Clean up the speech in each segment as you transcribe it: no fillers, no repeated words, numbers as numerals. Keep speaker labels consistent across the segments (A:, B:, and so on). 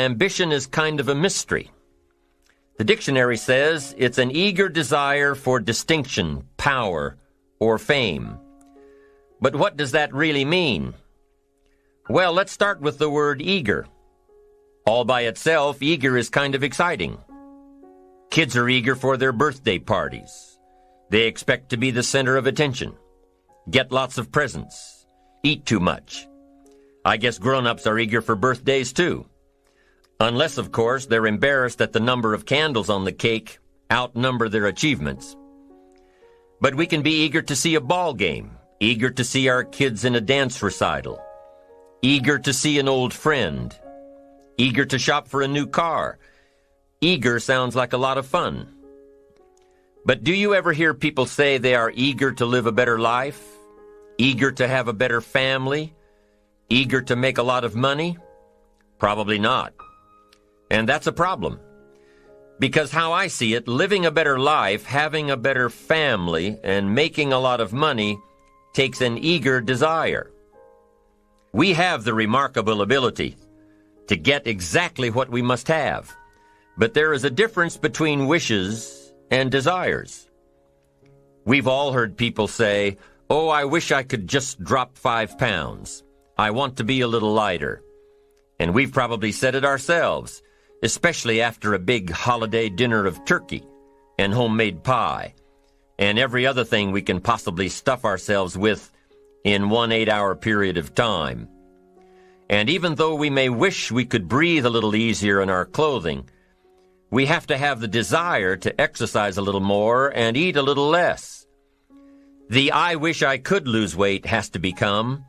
A: ambition is kind of a mystery. The dictionary says it's an eager desire for distinction, power, or fame. But what does that really mean? Well, let's start with the word eager. All by itself, eager is kind of exciting. Kids are eager for their birthday parties. They expect to be the center of attention, get lots of presents, eat too much. I guess grown-ups are eager for birthdays too. Unless, of course, they're embarrassed that the number of candles on the cake outnumber their achievements. But we can be eager to see a ball game, eager to see our kids in a dance recital, eager to see an old friend, eager to shop for a new car. Eager sounds like a lot of fun. But do you ever hear people say they are eager to live a better life, eager to have a better family, eager to make a lot of money? Probably not. And that's a problem. Because how I see it, living a better life, having a better family, and making a lot of money takes an eager desire. We have the remarkable ability to get exactly what we must have. But there is a difference between wishes and desires. We've all heard people say, "Oh, I wish I could just drop 5 pounds. I want to be a little lighter." And we've probably said it ourselves, especially after a big holiday dinner of turkey and homemade pie and every other thing we can possibly stuff ourselves with in one 8-hour period of time. And even though we may wish we could breathe a little easier in our clothing, we have to have the desire to exercise a little more and eat a little less. The "I wish I could lose weight" has to become,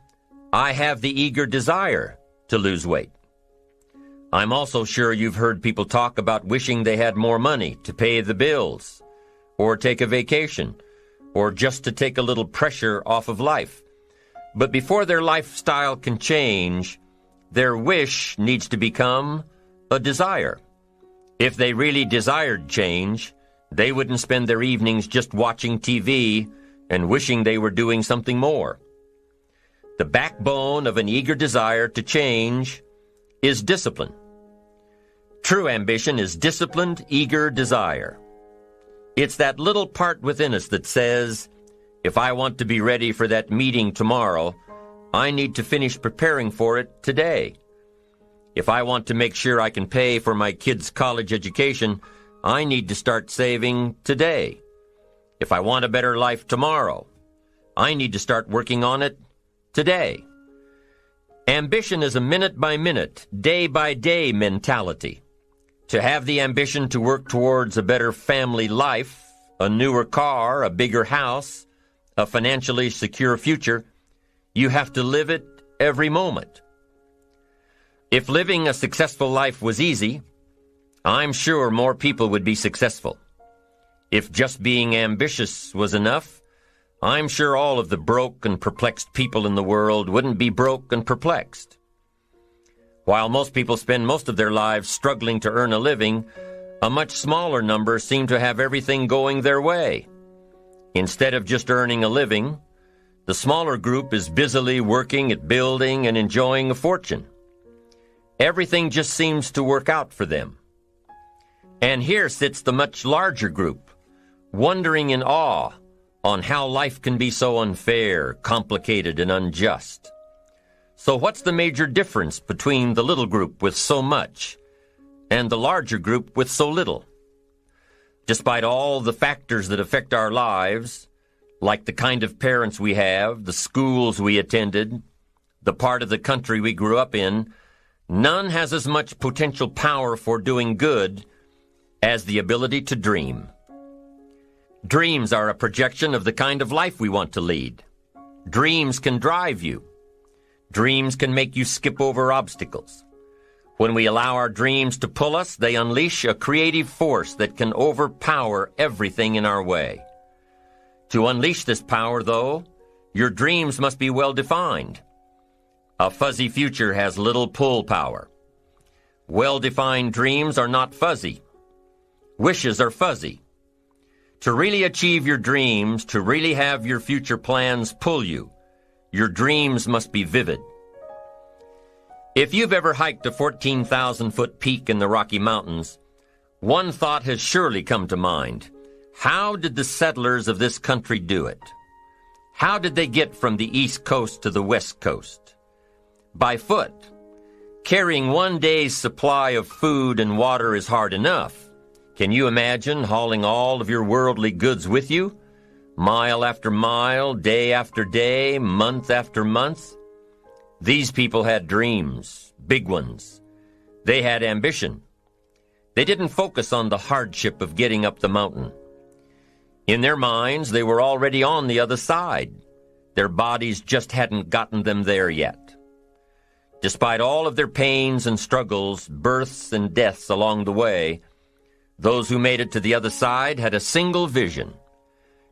A: "I have the eager desire to lose weight." I'm also sure you've heard people talk about wishing they had more money to pay the bills, or take a vacation, or just to take a little pressure off of life. But before their lifestyle can change, their wish needs to become a desire. If they really desired change, they wouldn't spend their evenings just watching TV and wishing they were doing something more. The backbone of an eager desire to change is discipline. True ambition is disciplined, eager desire. It's that little part within us that says, if I want to be ready for that meeting tomorrow, I need to finish preparing for it today. If I want to make sure I can pay for my kids' college education, I need to start saving today. If I want a better life tomorrow, I need to start working on it today. Ambition is a minute-by-minute, day-by-day mentality. To have the ambition to work towards a better family life, a newer car, a bigger house, a financially secure future, you have to live it every moment. If living a successful life was easy, I'm sure more people would be successful. If just being ambitious was enough, I'm sure all of the broke and perplexed people in the world wouldn't be broke and perplexed. While most people spend most of their lives struggling to earn a living, a much smaller number seem to have everything going their way. Instead of just earning a living, the smaller group is busily working at building and enjoying a fortune. Everything just seems to work out for them. And here sits the much larger group, wondering in awe on how life can be so unfair, complicated, and unjust. So what's the major difference between the little group with so much and the larger group with so little? Despite all the factors that affect our lives, like the kind of parents we have, the schools we attended, the part of the country we grew up in, none has as much potential power for doing good as the ability to dream. Dreams are a projection of the kind of life we want to lead. Dreams can drive you. Dreams can make you skip over obstacles. When we allow our dreams to pull us, they unleash a creative force that can overpower everything in our way. To unleash this power, though, your dreams must be well defined. A fuzzy future has little pull power. Well-defined dreams are not fuzzy. Wishes are fuzzy. To really achieve your dreams, to really have your future plans pull you, your dreams must be vivid. If you've ever hiked a 14,000-foot peak in the Rocky Mountains, one thought has surely come to mind. How did the settlers of this country do it? How did they get from the East Coast to the West Coast? By foot. Carrying one day's supply of food and water is hard enough. Can you imagine hauling all of your worldly goods with you? Mile after mile, day after day, month after month? These people had dreams, big ones. They had ambition. They didn't focus on the hardship of getting up the mountain. In their minds, they were already on the other side. Their bodies just hadn't gotten them there yet. Despite all of their pains and struggles, births and deaths along the way, those who made it to the other side had a single vision: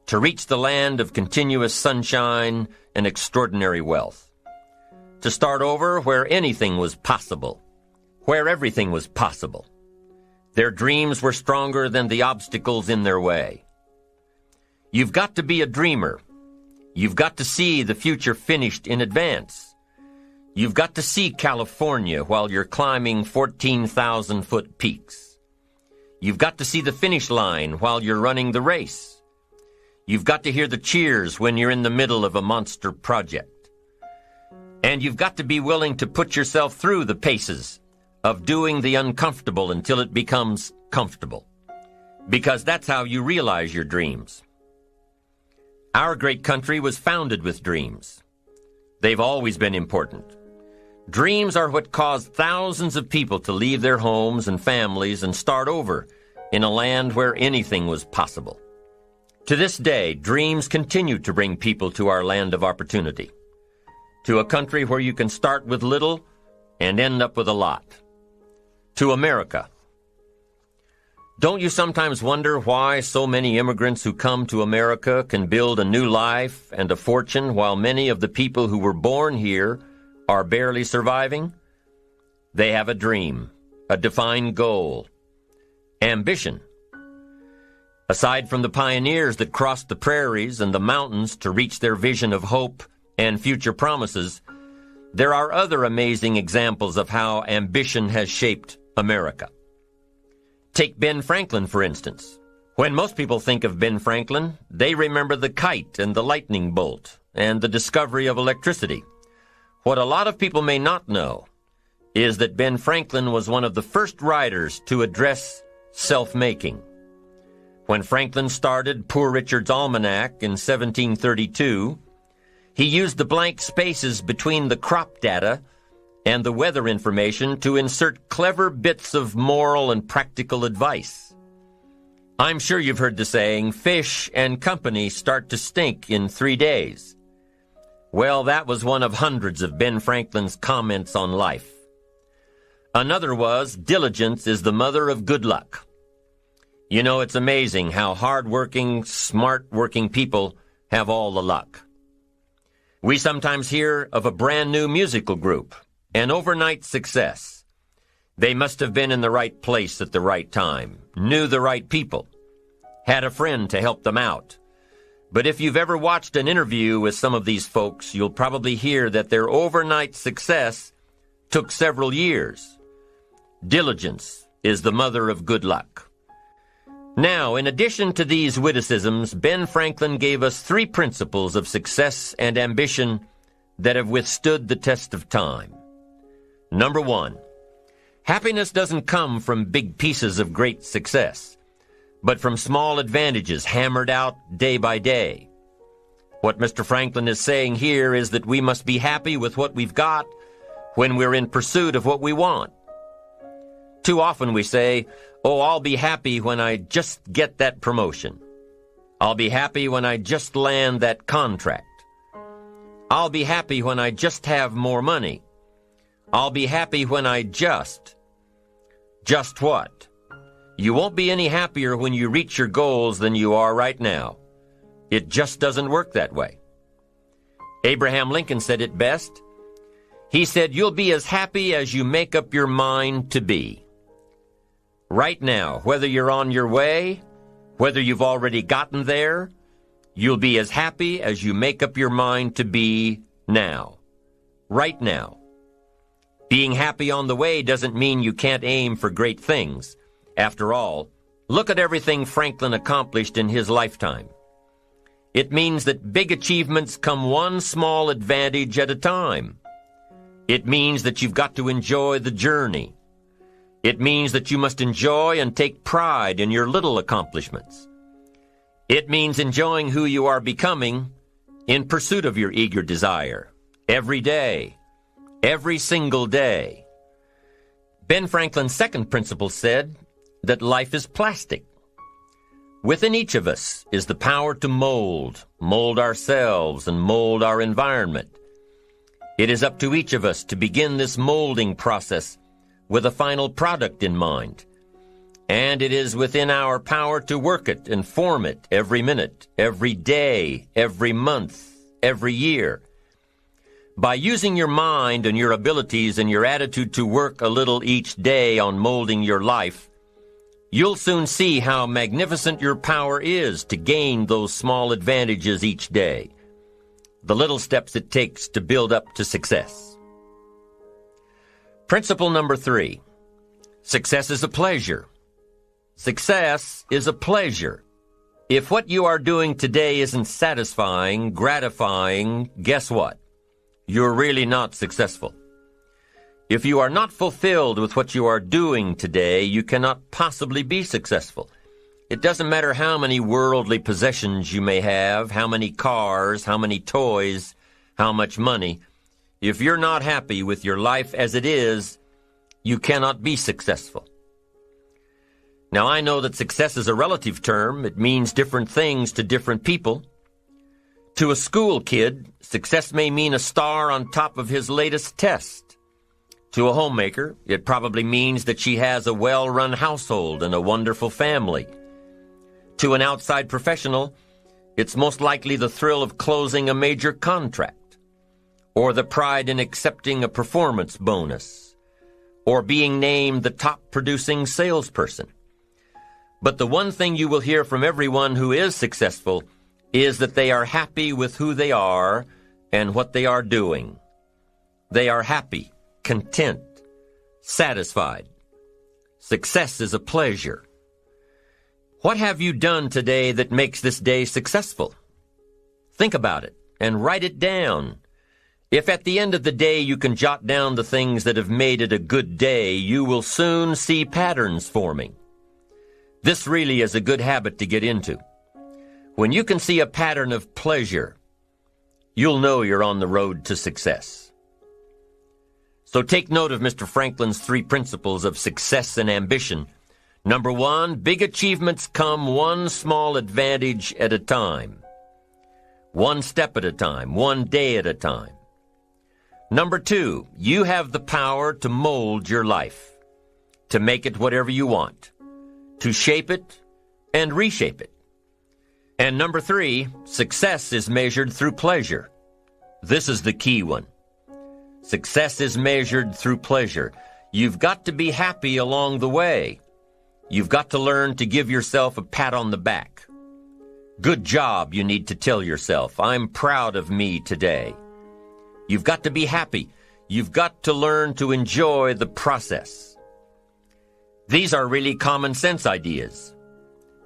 A: to reach the land of continuous sunshine and extraordinary wealth. To start over where anything was possible, where everything was possible. Their dreams were stronger than the obstacles in their way. You've got to be a dreamer. You've got to see the future finished in advance. You've got to see California while you're climbing 14,000-foot peaks. You've got to see the finish line while you're running the race. You've got to hear the cheers when you're in the middle of a monster project. And you've got to be willing to put yourself through the paces of doing the uncomfortable until it becomes comfortable. Because that's how you realize your dreams. Our great country was founded with dreams. They've always been important. Dreams are what caused thousands of people to leave their homes and families and start over in a land where anything was possible. To this day, dreams continue to bring people to our land of opportunity, to a country where you can start with little and end up with a lot, to America. Don't you sometimes wonder why so many immigrants who come to America can build a new life and a fortune while many of the people who were born here are barely surviving? They have a dream, a defined goal, ambition. Aside from the pioneers that crossed the prairies and the mountains to reach their vision of hope and future promises, there are other amazing examples of how ambition has shaped America. Take Ben Franklin, for instance. When most people think of Ben Franklin, they remember the kite and the lightning bolt and the discovery of electricity. What a lot of people may not know is that Ben Franklin was one of the first writers to address self-making. When Franklin started Poor Richard's Almanac in 1732, he used the blank spaces between the crop data and the weather information to insert clever bits of moral and practical advice. I'm sure you've heard the saying, fish and company start to stink in 3 days. Well, that was one of hundreds of Ben Franklin's comments on life. Another was, diligence is the mother of good luck. You know, it's amazing how hard-working, smart-working people have all the luck. We sometimes hear of a brand-new musical group, an overnight success. They must have been in the right place at the right time, knew the right people, had a friend to help them out. But if you've ever watched an interview with some of these folks, you'll probably hear that their overnight success took several years. Diligence is the mother of good luck. Now, in addition to these witticisms, Ben Franklin gave us 3 principles of success and ambition that have withstood the test of time. Number 1, happiness doesn't come from big pieces of great success, but from small advantages hammered out day by day. What Mr. Franklin is saying here is that we must be happy with what we've got when we're in pursuit of what we want. Too often we say, oh, I'll be happy when I just get that promotion. I'll be happy when I just land that contract. I'll be happy when I just have more money. I'll be happy when I just. Just what? You won't be any happier when you reach your goals than you are right now. It just doesn't work that way. Abraham Lincoln said it best. He said, you'll be as happy as you make up your mind to be. Right now, whether you're on your way, whether you've already gotten there, you'll be as happy as you make up your mind to be now. Right now. Being happy on the way doesn't mean you can't aim for great things. After all, look at everything Franklin accomplished in his lifetime. It means that big achievements come one small advantage at a time. It means that you've got to enjoy the journey. It means that you must enjoy and take pride in your little accomplishments. It means enjoying who you are becoming in pursuit of your eager desire, every day, every single day. Ben Franklin's second principle said that life is plastic. Within each of us is the power to mold ourselves and mold our environment. It is up to each of us to begin this molding process with a final product in mind. And it is within our power to work it and form it every minute, every day, every month, every year. By using your mind and your abilities and your attitude to work a little each day on molding your life, you'll soon see how magnificent your power is to gain those small advantages each day, the little steps it takes to build up to success. Principle number 3, success is a pleasure. Success is a pleasure. If what you are doing today isn't satisfying, gratifying, guess what? You're really not successful. If you are not fulfilled with what you are doing today, you cannot possibly be successful. It doesn't matter how many worldly possessions you may have, how many cars, how many toys, how much money. If you're not happy with your life as it is, you cannot be successful. Now, I know that success is a relative term. It means different things to different people. To a school kid, success may mean a star on top of his latest test. To a homemaker, it probably means that she has a well-run household and a wonderful family. To an outside professional, it's most likely the thrill of closing a major contract, or the pride in accepting a performance bonus, or being named the top-producing salesperson. But the one thing you will hear from everyone who is successful is that they are happy with who they are and what they are doing. They are happy, content, satisfied. Success is a pleasure. What have you done today that makes this day successful? Think about it and write it down. If at the end of the day you can jot down the things that have made it a good day, you will soon see patterns forming. This really is a good habit to get into. When you can see a pattern of pleasure, you'll know you're on the road to success. So take note of Mr. Franklin's 3 principles of success and ambition. Number 1, big achievements come one small advantage at a time. One step at a time, one day at a time. Number 2, you have the power to mold your life, to make it whatever you want, to shape it and reshape it. And number 3, success is measured through pleasure. This is the key one. Success is measured through pleasure. You've got to be happy along the way. You've got to learn to give yourself a pat on the back. Good job, you need to tell yourself. I'm proud of me today. You've got to be happy. You've got to learn to enjoy the process. These are really common sense ideas.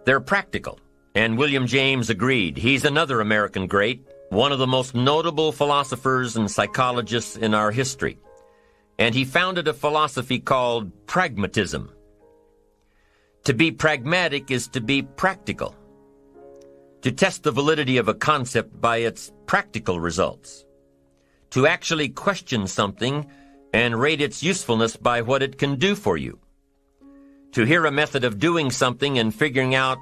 A: They're practical, and William James agreed. He's another American great, one of the most notable philosophers and psychologists in our history. And he founded a philosophy called pragmatism. To be pragmatic is to be practical, to test the validity of a concept by its practical results, to actually question something and rate its usefulness by what it can do for you, to hear a method of doing something and figuring out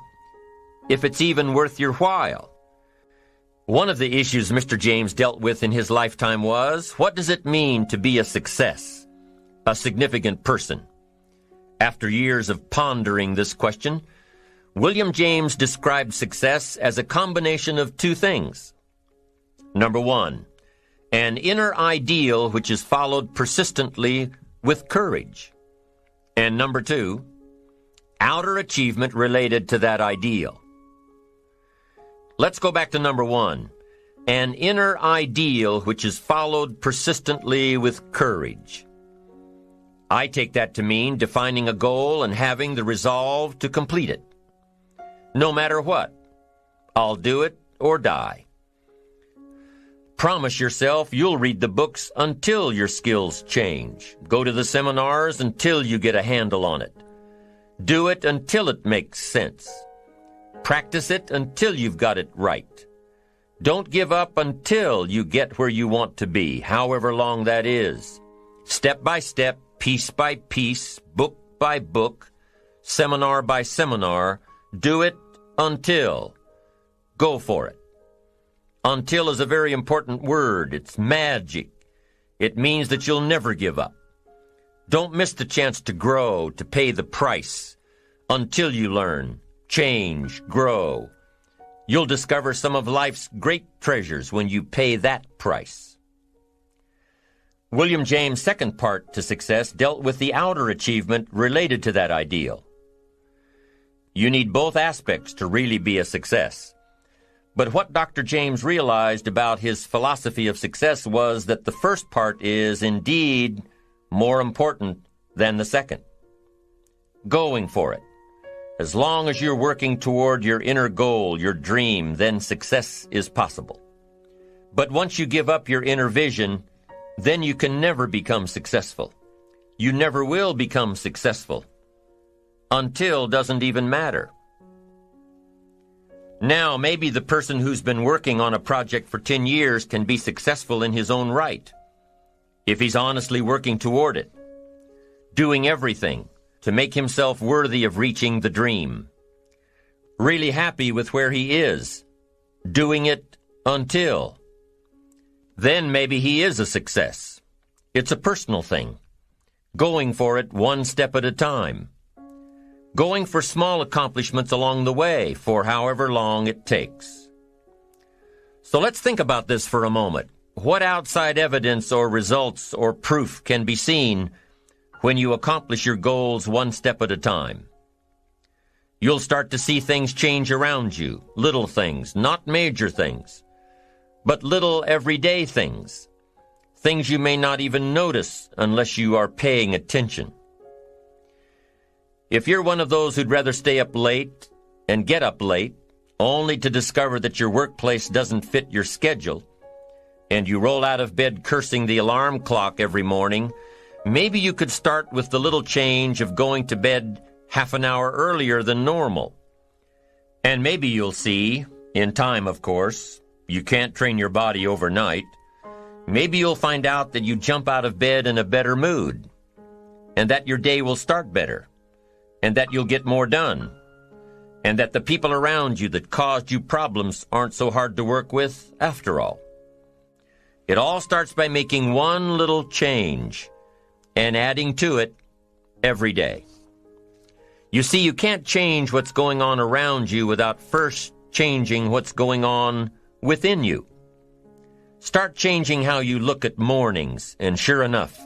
A: if it's even worth your while. One of the issues Mr. James dealt with in his lifetime was, what does it mean to be a success, a significant person? After years of pondering this question, William James described success as a combination of 2 things. Number 1, an inner ideal which is followed persistently with courage. And number 2, outer achievement related to that ideal. Let's go back to number 1, an inner ideal which is followed persistently with courage. I take that to mean defining a goal and having the resolve to complete it. No matter what, I'll do it or die. Promise yourself you'll read the books until your skills change. Go to the seminars until you get a handle on it. Do it until it makes sense. Practice it until you've got it right. Don't give up until you get where you want to be, however long that is. Step by step, piece by piece, book by book, seminar by seminar, do it until. Go for it. Until is a very important word. It's magic. It means that you'll never give up. Don't miss the chance to grow, to pay the price. Until you learn, change, grow. You'll discover some of life's great treasures when you pay that price. William James' second part to success dealt with the outer achievement related to that ideal. You need both aspects to really be a success. But what Dr. James realized about his philosophy of success was that the first part is indeed more important than the second. Going for it. As long as you're working toward your inner goal, your dream, then success is possible. But once you give up your inner vision, then you can never become successful. You never will become successful. Until doesn't even matter. Now, maybe the person who's been working on a project for 10 years can be successful in his own right, if he's honestly working toward it, doing everything to make himself worthy of reaching the dream, really happy with where he is, doing it until. Then maybe he is a success. It's a personal thing, going for it one step at a time. Going for small accomplishments along the way for however long it takes. So let's think about this for a moment. What outside evidence or results or proof can be seen when you accomplish your goals one step at a time? You'll start to see things change around you, little things, not major things, but little everyday things, things you may not even notice unless you are paying attention. If you're one of those who'd rather stay up late and get up late, only to discover that your workplace doesn't fit your schedule, and you roll out of bed cursing the alarm clock every morning, maybe you could start with the little change of going to bed half an hour earlier than normal. And maybe you'll see, in time of course, you can't train your body overnight, maybe you'll find out that you jump out of bed in a better mood, and that your day will start better, and that you'll get more done, and that the people around you that caused you problems aren't so hard to work with after all. It all starts by making one little change and adding to it every day. You see, you can't change what's going on around you without first changing what's going on within you. Start changing how you look at mornings, and sure enough,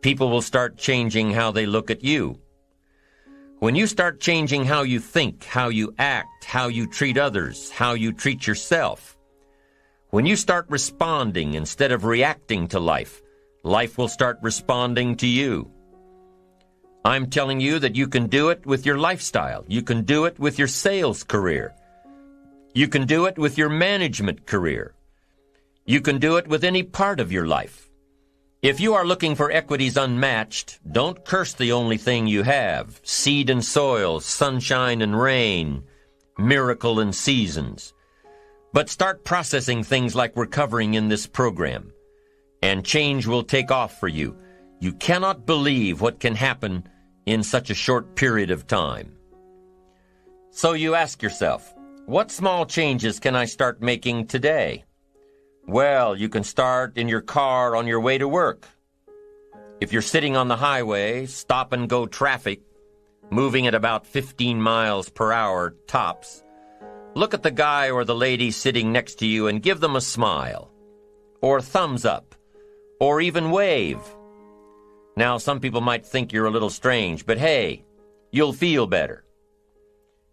A: people will start changing how they look at you. When you start changing how you think, how you act, how you treat others, how you treat yourself, when you start responding instead of reacting to life, life will start responding to you. I'm telling you that you can do it with your lifestyle. You can do it with your sales career. You can do it with your management career. You can do it with any part of your life. If you are looking for equities unmatched, don't curse the only thing you have, seed and soil, sunshine and rain, miracle and seasons. But start processing things like we're covering in this program, and change will take off for you. You cannot believe what can happen in such a short period of time. So you ask yourself, what small changes can I start making today? Well, you can start in your car on your way to work. If you're sitting on the highway, stop-and-go traffic, moving at about 15 miles per hour tops, look at the guy or the lady sitting next to you and give them a smile, or thumbs up, or even wave. Now, some people might think you're a little strange, but hey, you'll feel better.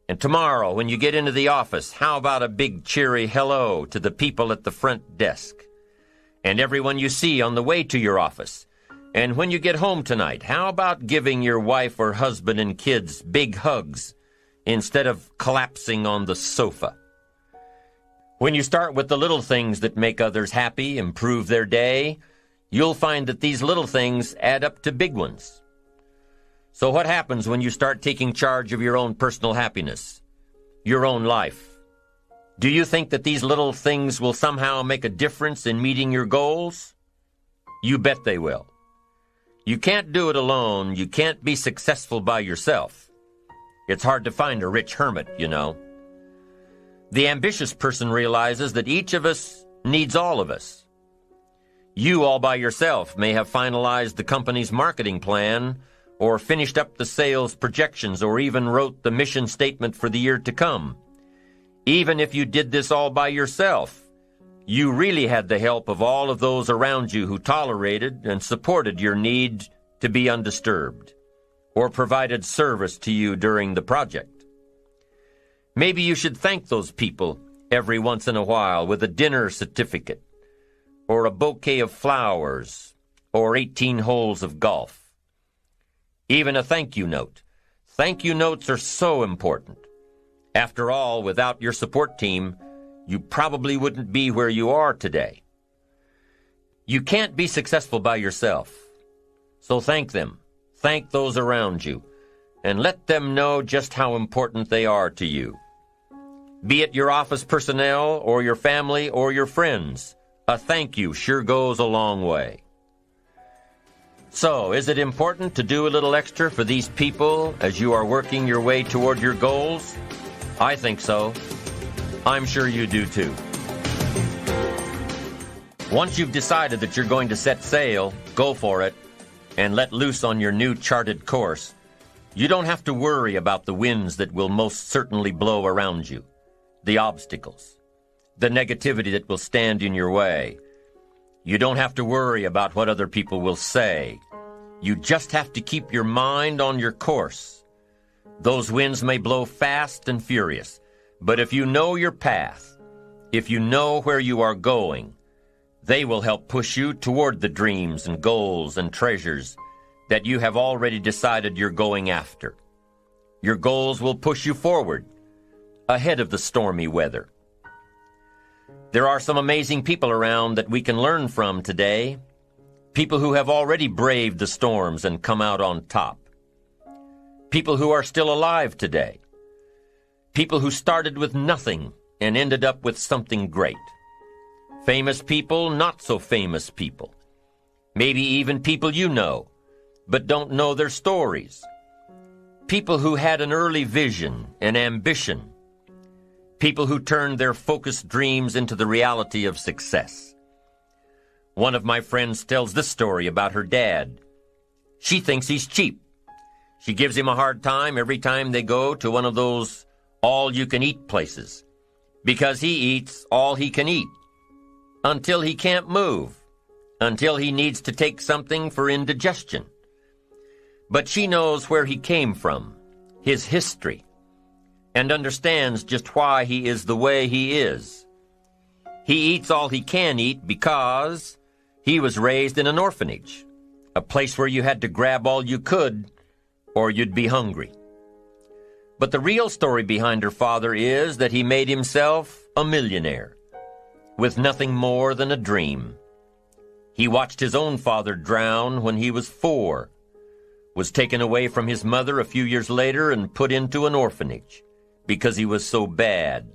A: And tomorrow, when you get into the office, how about a big cheery hello to the people at the front desk and everyone you see on the way to your office, And when you get home tonight, how about giving your wife or husband and kids big hugs instead of collapsing on the sofa? When you start with the little things that make others happy, improve their day, you'll find that these little things add up to big ones. So what happens when you start taking charge of your own personal happiness, your own life? Do you think that these little things will somehow make a difference in meeting your goals? You bet they will. You can't do it alone. You can't be successful by yourself. It's hard to find a rich hermit, you know. The ambitious person realizes that each of us needs all of us. You all by yourself may have finalized the company's marketing plan, or finished up the sales projections, or even wrote the mission statement for the year to come. Even if you did this all by yourself, you really had the help of all of those around you who tolerated and supported your need to be undisturbed, or provided service to you during the project. Maybe you should thank those people every once in a while with a dinner certificate, or a bouquet of flowers, or 18 holes of golf. Even a thank you note. Thank you notes are so important. After all, without your support team, you probably wouldn't be where you are today. You can't be successful by yourself. So thank them. Thank those around you. And let them know just how important they are to you. Be it your office personnel or your family or your friends, a thank you sure goes a long way. So, is it important to do a little extra for these people as you are working your way toward your goals? I think so. I'm sure you do too. Once you've decided that you're going to set sail, go for it, and let loose on your new charted course, you don't have to worry about the winds that will most certainly blow around you, the obstacles, the negativity that will stand in your way. You don't have to worry about what other people will say. You just have to keep your mind on your course. Those winds may blow fast and furious, but if you know your path, if you know where you are going, they will help push you toward the dreams and goals and treasures that you have already decided you're going after. Your goals will push you forward, ahead of the stormy weather. There are some amazing people around that we can learn from today, people who have already braved the storms and come out on top, people who are still alive today, people who started with nothing and ended up with something great, famous people, not so famous people, maybe even people you know, but don't know their stories, people who had an early vision and ambition, people who turned their focused dreams into the reality of success. One of my friends tells this story about her dad. She thinks he's cheap. She gives him a hard time every time they go to one of those all-you-can-eat places, because he eats all he can eat, until he can't move, until he needs to take something for indigestion. But she knows where he came from, his history, and understands just why he is the way he is. He eats all he can eat because he was raised in an orphanage, a place where you had to grab all you could or you'd be hungry. But the real story behind her father is that he made himself a millionaire with nothing more than a dream. He watched his own father drown when he was 4, was taken away from his mother a few years later and put into an orphanage because he was so bad.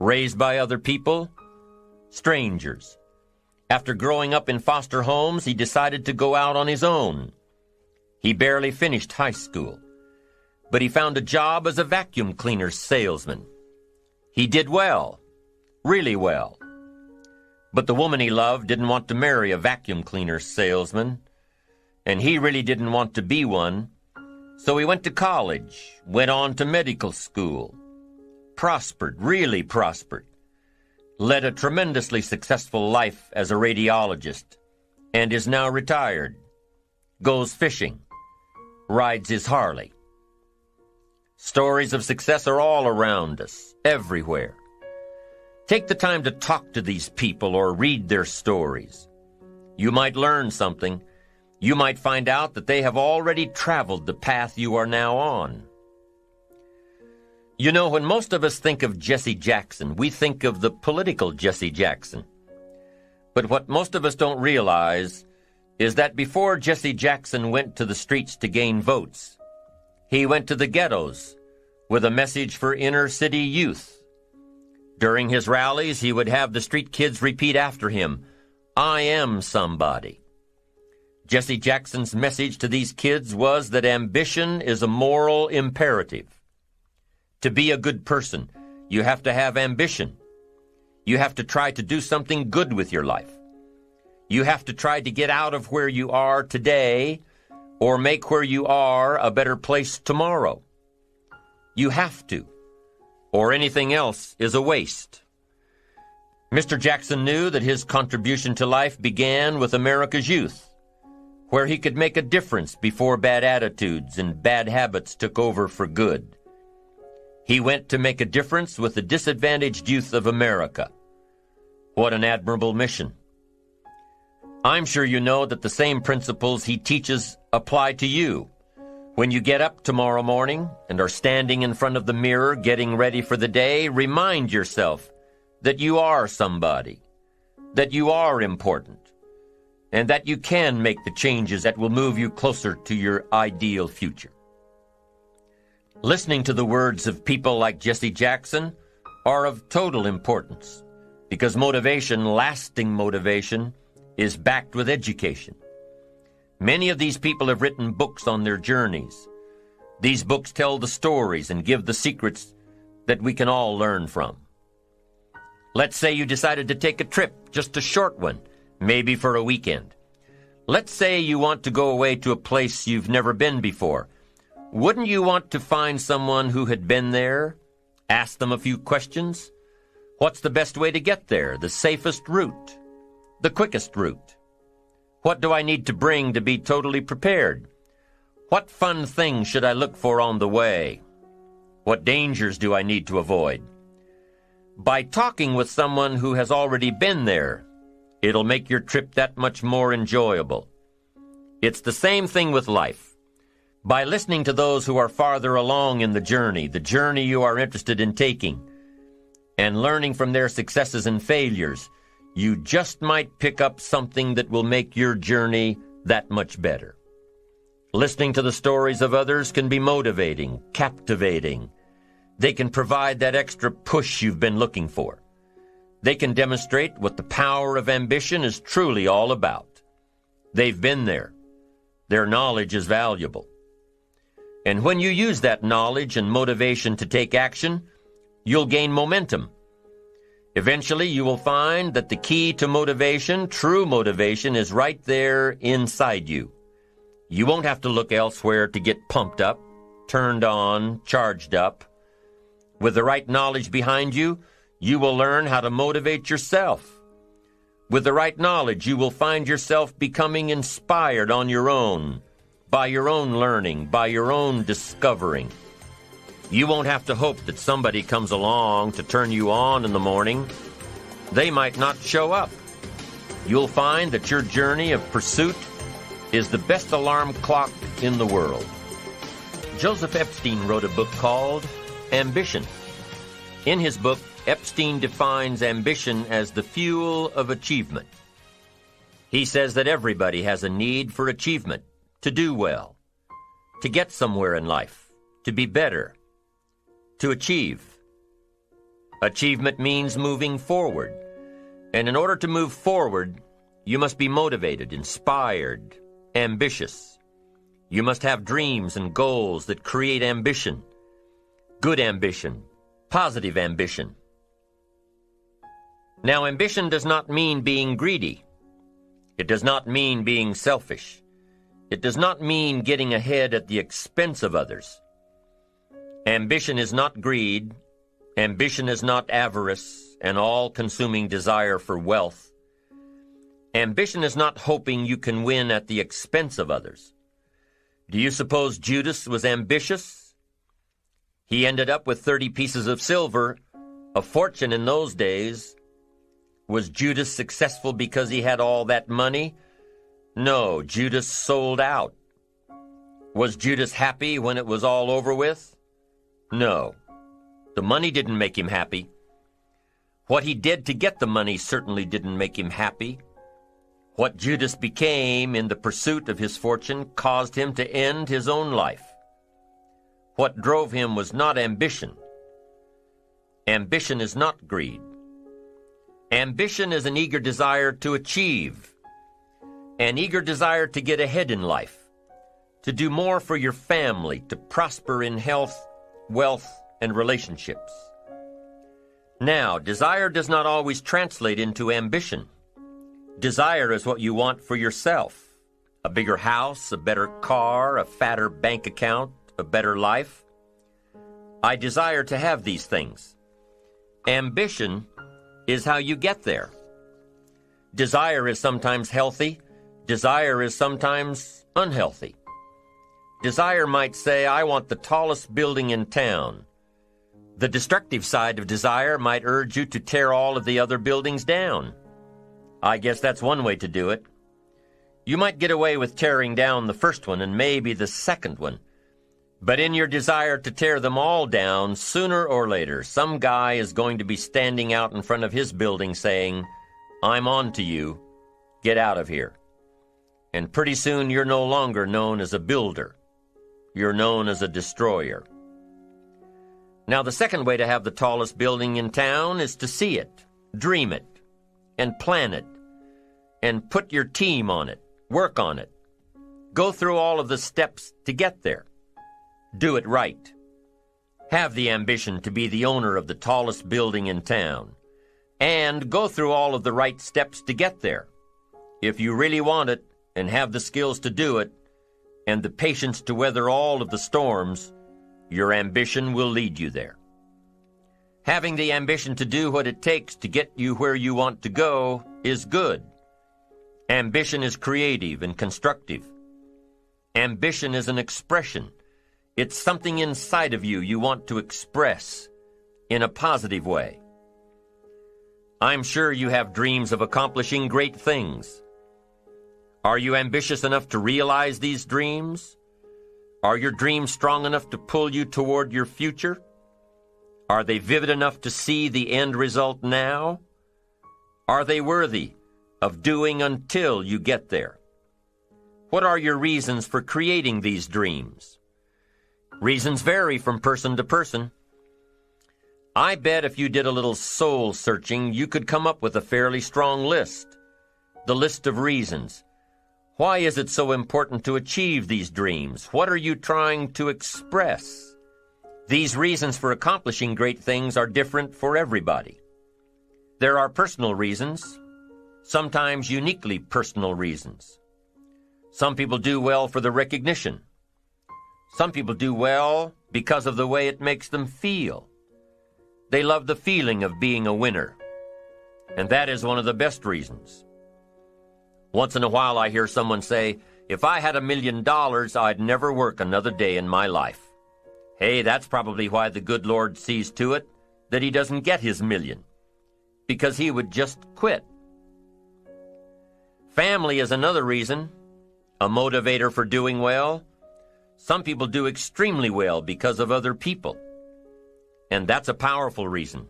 A: Raised by other people, strangers. After growing up in foster homes, he decided to go out on his own. He barely finished high school, but he found a job as a vacuum cleaner salesman. He did well, really well. But the woman he loved didn't want to marry a vacuum cleaner salesman, and he really didn't want to be one. So he went to college, went on to medical school, prospered, really prospered, led a tremendously successful life as a radiologist, and is now retired, goes fishing, rides his Harley. Stories of success are all around us, everywhere. Take the time to talk to these people or read their stories. You might learn something, you might find out that they have already traveled the path you are now on. You know, when most of us think of Jesse Jackson, we think of the political Jesse Jackson. But what most of us don't realize is that before Jesse Jackson went to the streets to gain votes, he went to the ghettos with a message for inner-city youth. During his rallies, he would have the street kids repeat after him, "I am somebody." Jesse Jackson's message to these kids was that ambition is a moral imperative. To be a good person, you have to have ambition. You have to try to do something good with your life. You have to try to get out of where you are today or make where you are a better place tomorrow. You have to, or anything else is a waste. Mr. Jackson knew that his contribution to life began with America's youth, where he could make a difference before bad attitudes and bad habits took over for good. He went to make a difference with the disadvantaged youth of America. What an admirable mission. I'm sure you know that the same principles he teaches apply to you. When you get up tomorrow morning and are standing in front of the mirror getting ready for the day, remind yourself that you are somebody, that you are important, and that you can make the changes that will move you closer to your ideal future. Listening to the words of people like Jesse Jackson are of total importance because motivation, lasting motivation, is backed with education. Many of these people have written books on their journeys. These books tell the stories and give the secrets that we can all learn from. Let's say you decided to take a trip, just a short one, maybe for a weekend. Let's say you want to go away to a place you've never been before. Wouldn't you want to find someone who had been there? Ask them a few questions? What's the best way to get there? The safest route? The quickest route? What do I need to bring to be totally prepared? What fun things should I look for on the way? What dangers do I need to avoid? By talking with someone who has already been there, it'll make your trip that much more enjoyable. It's the same thing with life. By listening to those who are farther along in the journey you are interested in taking, and learning from their successes and failures, you just might pick up something that will make your journey that much better. Listening to the stories of others can be motivating, captivating. They can provide that extra push you've been looking for. They can demonstrate what the power of ambition is truly all about. They've been there. Their knowledge is valuable. And when you use that knowledge and motivation to take action, you'll gain momentum. Eventually, you will find that the key to motivation, true motivation, is right there inside you. You won't have to look elsewhere to get pumped up, turned on, charged up. With the right knowledge behind you, you will learn how to motivate yourself. With the right knowledge, you will find yourself becoming inspired on your own, by your own learning, by your own discovering. You won't have to hope that somebody comes along to turn you on in the morning. They might not show up. You'll find that your journey of pursuit is the best alarm clock in the world. Joseph Epstein wrote a book called Ambition. In his book, Epstein defines ambition as the fuel of achievement. He says that everybody has a need for achievement, to do well, to get somewhere in life, to be better, to achieve. Achievement means moving forward. And in order to move forward, you must be motivated, inspired, ambitious. You must have dreams and goals that create ambition. Good ambition, positive ambition. Now, ambition does not mean being greedy. It does not mean being selfish. It does not mean getting ahead at the expense of others. Ambition is not greed. Ambition is not avarice, an all-consuming desire for wealth. Ambition is not hoping you can win at the expense of others. Do you suppose Judas was ambitious? He ended up with 30 pieces of silver, a fortune in those days. Was Judas successful because he had all that money? No, Judas sold out. Was Judas happy when it was all over with? No. The money didn't make him happy. What he did to get the money certainly didn't make him happy. What Judas became in the pursuit of his fortune caused him to end his own life. What drove him was not ambition. Ambition is not greed. Ambition is an eager desire to achieve, an eager desire to get ahead in life, to do more for your family, to prosper in health, wealth, and relationships. Now, desire does not always translate into ambition. Desire is what you want for yourself. A bigger house, a better car, a fatter bank account, a better life. I desire to have these things. Ambition is how you get there. Desire is sometimes healthy. Desire is sometimes unhealthy. Desire might say, I want the tallest building in town. The destructive side of desire might urge you to tear all of the other buildings down. I guess that's one way to do it. You might get away with tearing down the first one and maybe the second one. But in your desire to tear them all down, sooner or later, some guy is going to be standing out in front of his building saying, I'm on to you. Get out of here. And pretty soon you're no longer known as a builder. You're known as a destroyer. Now, the second way to have the tallest building in town is to see it, dream it, and plan it, and put your team on it, work on it. Go through all of the steps to get there. Do it right. Have the ambition to be the owner of the tallest building in town, and go through all of the right steps to get there. If you really want it, and have the skills to do it, and the patience to weather all of the storms, your ambition will lead you there. Having the ambition to do what it takes to get you where you want to go is good. Ambition is creative and constructive. Ambition is an expression. It's something inside of you want to express in a positive way. I'm sure you have dreams of accomplishing great things. Are you ambitious enough to realize these dreams? Are your dreams strong enough to pull you toward your future? Are they vivid enough to see the end result now? Are they worthy of doing until you get there? What are your reasons for creating these dreams? Reasons vary from person to person. I bet if you did a little soul searching, you could come up with a fairly strong list. The list of reasons. Why is it so important to achieve these dreams? What are you trying to express? These reasons for accomplishing great things are different for everybody. There are personal reasons, sometimes uniquely personal reasons. Some people do well for the recognition. Some people do well because of the way it makes them feel. They love the feeling of being a winner, and that is one of the best reasons. Once in a while I hear someone say, if I had $1 million, I'd never work another day in my life. Hey, that's probably why the good Lord sees to it that he doesn't get his million, because he would just quit. Family is another reason, a motivator for doing well. Some people do extremely well because of other people, and that's a powerful reason.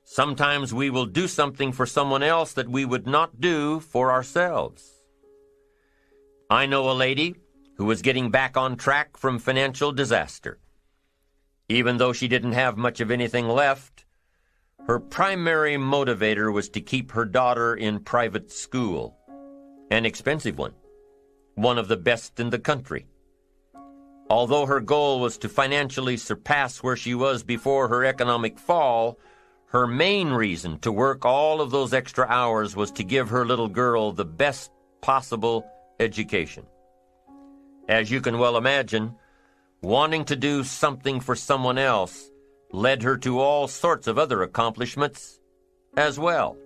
A: Sometimes we will do something for someone else that we would not do for ourselves. I know a lady who was getting back on track from financial disaster. Even though she didn't have much of anything left, her primary motivator was to keep her daughter in private school, an expensive one of the best in the country. Although her goal was to financially surpass where she was before her economic fall, her main reason to work all of those extra hours was to give her little girl the best possible education. As you can well imagine, wanting to do something for someone else led her to all sorts of other accomplishments as well.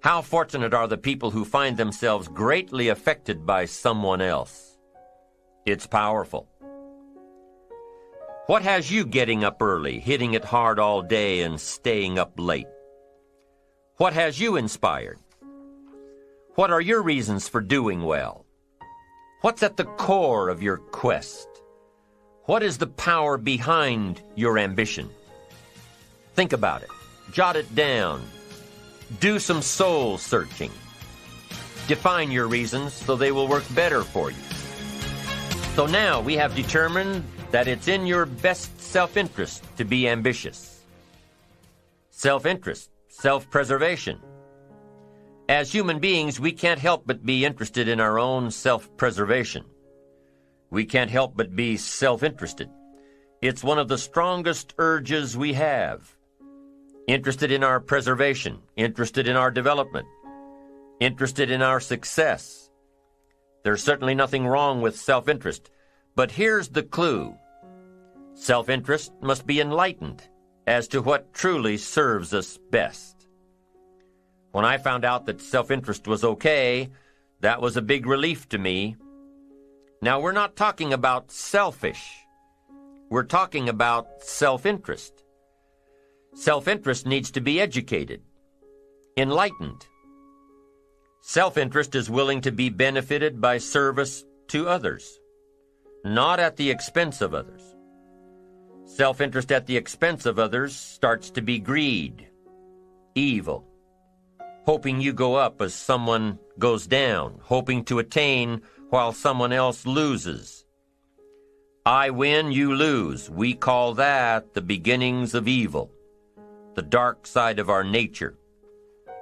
A: How fortunate are the people who find themselves greatly affected by someone else. It's powerful. What has you getting up early, hitting it hard all day, and staying up late? What has you inspired? What are your reasons for doing well? What's at the core of your quest? What is the power behind your ambition? Think about it. Jot it down. Do some soul searching. Define your reasons so they will work better for you. So now we have determined that it's in your best self-interest to be ambitious. Self-interest, self-preservation. As human beings, we can't help but be interested in our own self-preservation. We can't help but be self-interested. It's one of the strongest urges we have. Interested in our preservation, interested in our development, interested in our success. There's certainly nothing wrong with self-interest, but here's the clue. Self-interest must be enlightened as to what truly serves us best. When I found out that self-interest was okay, that was a big relief to me. Now, we're not talking about selfish. We're talking about self-interest. Self-interest needs to be educated, enlightened. Self-interest is willing to be benefited by service to others, not at the expense of others. Self-interest at the expense of others starts to be greed, evil, hoping you go up as someone goes down, hoping to attain while someone else loses. I win, you lose. We call that the beginnings of evil, the dark side of our nature,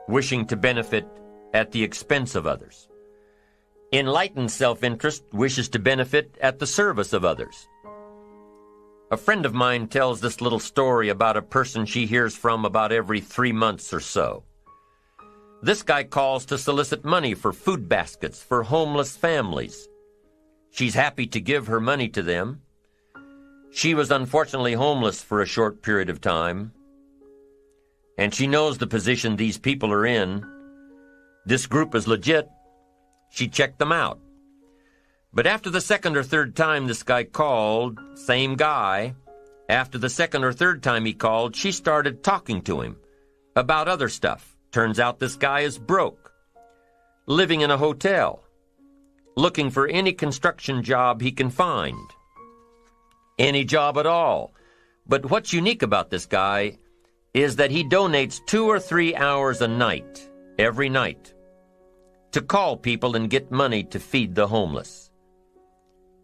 A: wishing to benefit at the expense of others. Enlightened self-interest wishes to benefit at the service of others. A friend of mine tells this little story about a person she hears from about every 3 months or so. This guy calls to solicit money for food baskets for homeless families. She's happy to give her money to them. She was unfortunately homeless for a short period of time, and she knows the position these people are in. This group is legit. She checked them out. But after the second or third time this guy called, same guy, after the second or third time he called, she started talking to him about other stuff. Turns out this guy is broke, living in a hotel, looking for any construction job he can find. Any job at all. But what's unique about this guy is that he donates 2 or 3 hours a night, every night, to call people and get money to feed the homeless.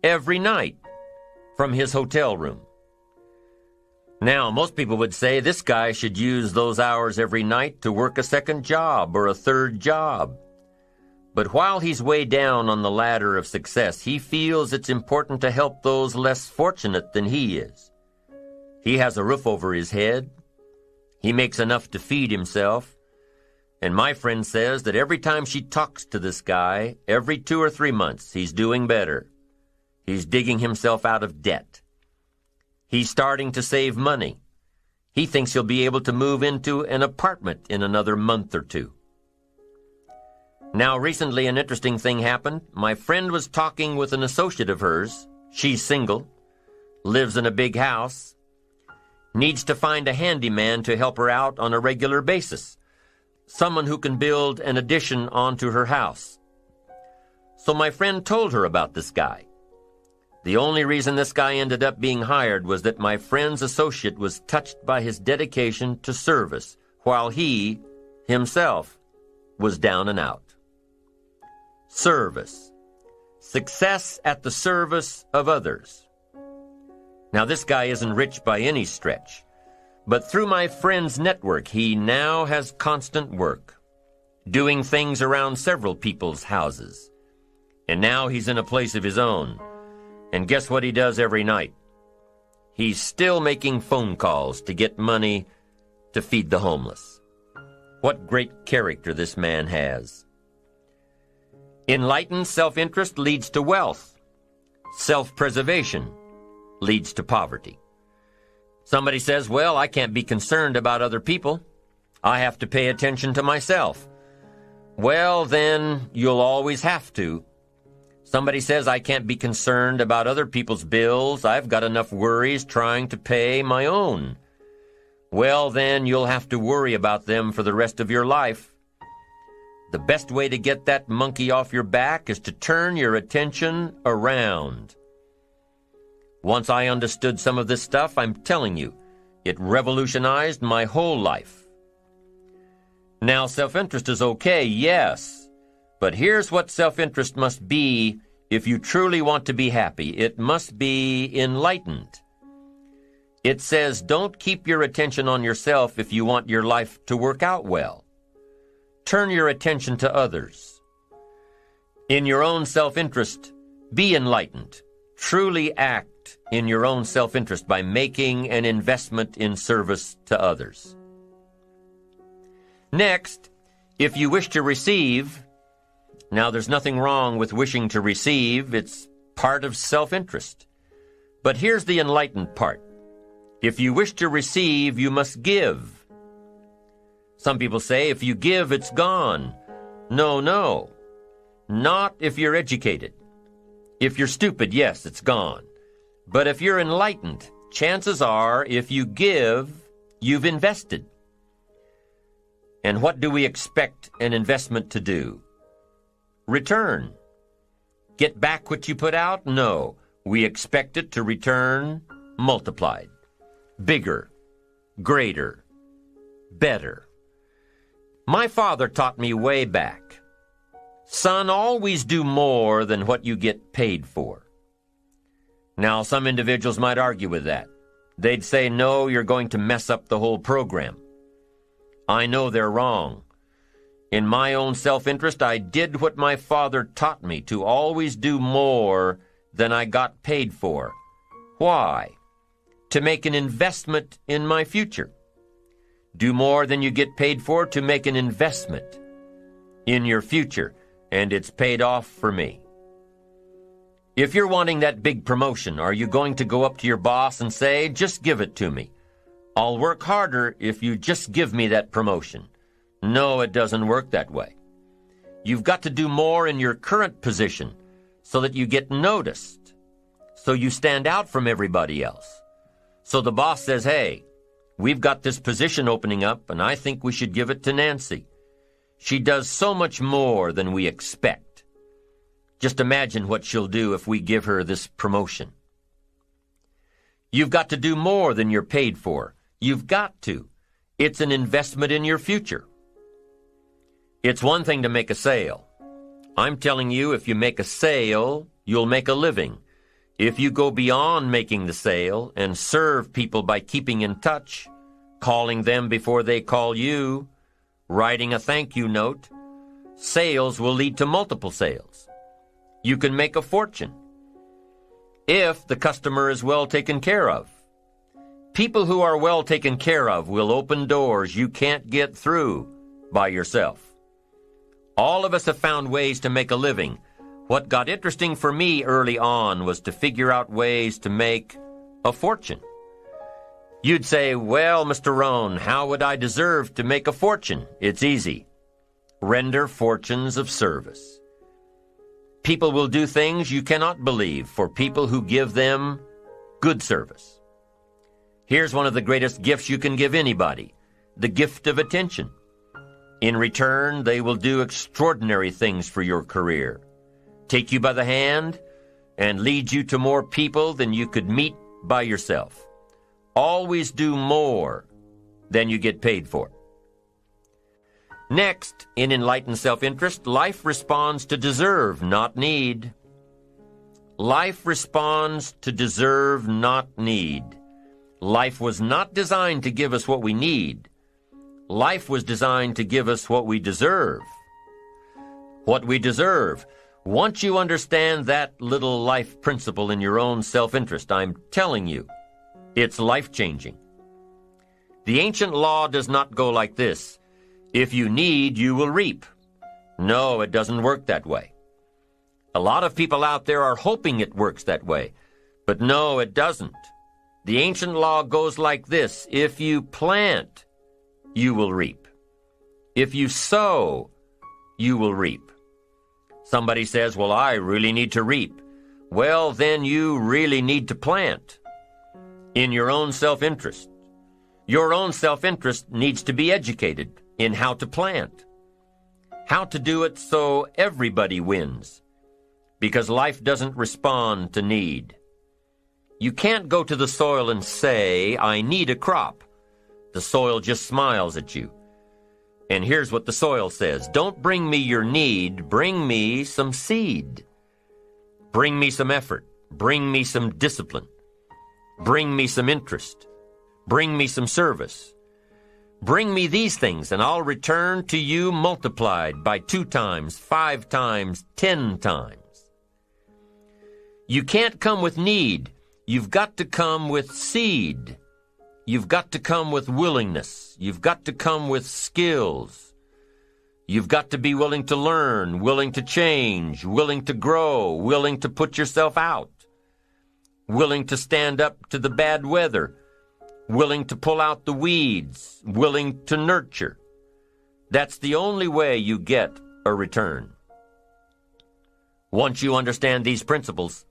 A: Every night, from his hotel room. Now, most people would say this guy should use those hours every night to work a second job or a third job. But while he's way down on the ladder of success, he feels it's important to help those less fortunate than he is. He has a roof over his head. He makes enough to feed himself. And my friend says that every time she talks to this guy, every 2 or 3 months, he's doing better. He's digging himself out of debt. He's starting to save money. He thinks he'll be able to move into an apartment in another month or 2. Now, recently an interesting thing happened. My friend was talking with an associate of hers. She's single, lives in a big house, needs to find a handyman to help her out on a regular basis, someone who can build an addition onto her house. So my friend told her about this guy. The only reason this guy ended up being hired was that my friend's associate was touched by his dedication to service, while he, himself, was down and out. Service. Success at the service of others. Now, this guy isn't rich by any stretch, but through my friend's network, he now has constant work, doing things around several people's houses. And now he's in a place of his own. And guess what he does every night? He's still making phone calls to get money to feed the homeless. What great character this man has. Enlightened self-interest leads to wealth. Self-preservation leads to poverty. Somebody says, well, I can't be concerned about other people. I have to pay attention to myself. Well, then you'll always have to. Somebody says I can't be concerned about other people's bills. I've got enough worries trying to pay my own. Well, then you'll have to worry about them for the rest of your life. The best way to get that monkey off your back is to turn your attention around. Once I understood some of this stuff, I'm telling you, it revolutionized my whole life. Now, self-interest is okay, yes, but here's what self-interest must be if you truly want to be happy. It must be enlightened. It says, don't keep your attention on yourself if you want your life to work out well. Turn your attention to others. In your own self-interest, be enlightened. Truly act in your own self-interest by making an investment in service to others. Next, if you wish to receive, now there's nothing wrong with wishing to receive, it's part of self-interest. But here's the enlightened part. If you wish to receive, you must give. Some people say, if you give, it's gone. No. Not if you're educated. If you're stupid, yes, it's gone. But if you're enlightened, chances are, if you give, you've invested. And what do we expect an investment to do? Return. Get back what you put out? No. We expect it to return multiplied. Bigger. Greater. Better. My father taught me way back, son, always do more than what you get paid for. Now, some individuals might argue with that. They'd say, no, you're going to mess up the whole program. I know they're wrong. In my own self-interest, I did what my father taught me, to always do more than I got paid for. Why? To make an investment in my future. Do more than you get paid for to make an investment in your future, and it's paid off for me. If you're wanting that big promotion, are you going to go up to your boss and say, just give it to me? I'll work harder if you just give me that promotion. No, it doesn't work that way. You've got to do more in your current position so that you get noticed, so you stand out from everybody else. So the boss says, hey, we've got this position opening up, and I think we should give it to Nancy. She does so much more than we expect. Just imagine what she'll do if we give her this promotion. You've got to do more than you're paid for. You've got to. It's an investment in your future. It's one thing to make a sale. I'm telling you, if you make a sale, you'll make a living. If you go beyond making the sale and serve people by keeping in touch, calling them before they call you, writing a thank you note, sales will lead to multiple sales. You can make a fortune if the customer is well taken care of. People who are well taken care of will open doors you can't get through by yourself. All of us have found ways to make a living. What got interesting for me early on was to figure out ways to make a fortune. You'd say, well, Mr. Rohn, how would I deserve to make a fortune? It's easy. Render fortunes of service. People will do things you cannot believe for people who give them good service. Here's one of the greatest gifts you can give anybody, the gift of attention. In return, they will do extraordinary things for your career. Take you by the hand, and lead you to more people than you could meet by yourself. Always do more than you get paid for. Next, in enlightened self-interest, life responds to deserve, not need. Life responds to deserve, not need. Life was not designed to give us what we need. Life was designed to give us what we deserve. What we deserve. Once you understand that little life principle in your own self-interest, I'm telling you, it's life-changing. The ancient law does not go like this. If you need, you will reap. No, it doesn't work that way. A lot of people out there are hoping it works that way, but no, it doesn't. The ancient law goes like this. If you plant, you will reap. If you sow, you will reap. Somebody says, well, I really need to reap. Well, then you really need to plant in your own self-interest. Your own self-interest needs to be educated in how to plant. how to do it so everybody wins, because life doesn't respond to need. You can't go to the soil and say, I need a crop. The soil just smiles at you. And here's what the soil says: don't bring me your need, bring me some seed. Bring me some effort. Bring me some discipline. Bring me some interest. Bring me some service. Bring me these things, and I'll return to you multiplied by 2 times, 5 times, 10 times. You can't come with need. You've got to come with seed. You've got to come with willingness. You've got to come with skills. You've got to be willing to learn, willing to change, willing to grow, willing to put yourself out, willing to stand up to the bad weather, willing to pull out the weeds, willing to nurture. That's the only way you get a return. Once you understand these principles,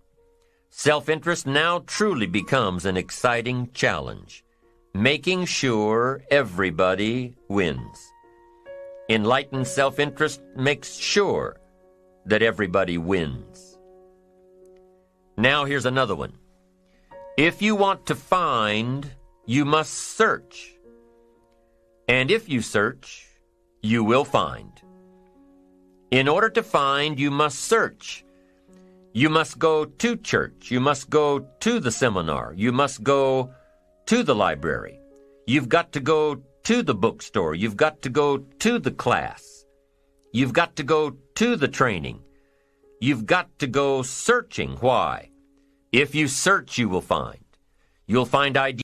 A: self-interest now truly becomes an exciting challenge, making sure everybody wins. Enlightened self-interest makes sure that everybody wins. Now here's another one. If you want to find, you must search. And if you search, you will find. In order to find, you must search. You must go to church. You must go to the seminar. You must go to the library. You've got to go to the bookstore. You've got to go to the class. You've got to go to the training. You've got to go searching. Why? If you search, you will find. You'll find ideas.